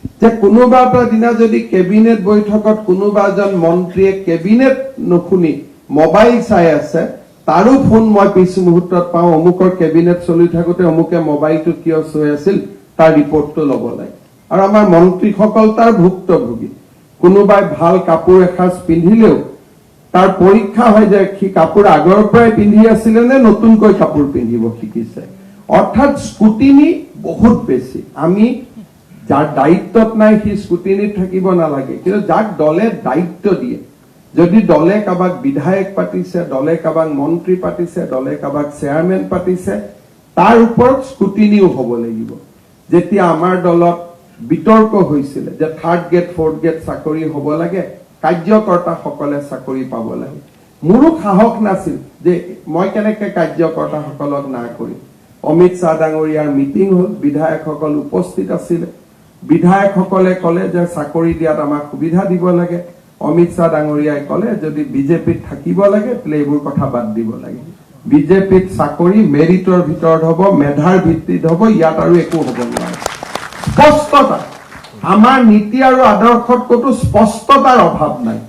যে কোনোবা এটা দিনা যদি কেবিনেট বৈঠকত কোনোবা এজন মন্ত্ৰীয়ে কেবিনেট নুশুনি মোবাইল চাই আছে তাৰো ফোন মই পিছ মুহূৰ্তত পাওঁ অমুকৰ কেবিনেট চলি থাকোতে অমুকে মোবাইলটো কিয় চৈ আছিল তাৰ ৰিপৰ্টটো ল'ব লাগে আৰু আমাৰ মন্ত্ৰীসকল তাৰ ভুক্তভোগী কোনোবাই ভাল কাপোৰ এসাজ পিন্ধিলেও তাৰ পৰীক্ষা হয় যে কি কাপোৰ আগৰ পৰাই পিন্ধি আছিল নে নতুনকৈ কাপোৰ পিন্ধিব শিকিছে অৰ্থাৎ স্কুটিনি বহুত বেছি আমি যাৰ দায়িত্বত নাই সি স্কুটিনিত থাকিব নালাগে কিন্তু যাক দলে দায়িত্ব দিয়ে যদি দলে কাবাক বিধায়ক পাতিছে দলে কাবাক মন্ত্ৰী পাতিছে দলে কাবাক চেয়াৰমেন পাতিছে তাৰ ওপৰত স্কুটিনিও হ'ব লাগিব যেতিয়া আমাৰ দলত বিতৰ্ক হৈছিল যে থাৰ্ড গ্ৰেড ফৰ্থ গ্ৰেড চাকৰি হ'ব লাগে কাৰ্যকৰ্তাসকলে চাকৰি পাব লাগে মোৰো সাহস নাছিল যে মই কেনেকৈ কাৰ্যকৰ্তাসকলক না কৰিম অমিত শাহ ডাঙৰীয়াৰ মিটিং হ'ল বিধায়কসকল উপস্থিত আছিল বিধায়কসকলে ক'লে যে চাকৰি দিয়াত আমাক সুবিধা দিব লাগে অমিত শাহ ডাঙৰীয়াই ক'লে যদি বিজেপিত থাকিব লাগে তেলে এইবোৰ কথা বাদ দিব লাগে বিজেপিত চাকৰি মেৰিটৰ ভিতৰত হ'ব মেধাৰ ভিত্তিত হ'ব ইয়াত আৰু একো হ'ব নোৱাৰে স্পষ্টতা আমাৰ নীতি আৰু আদৰ্শত কতো স্পষ্টতাৰ অভাৱ নাই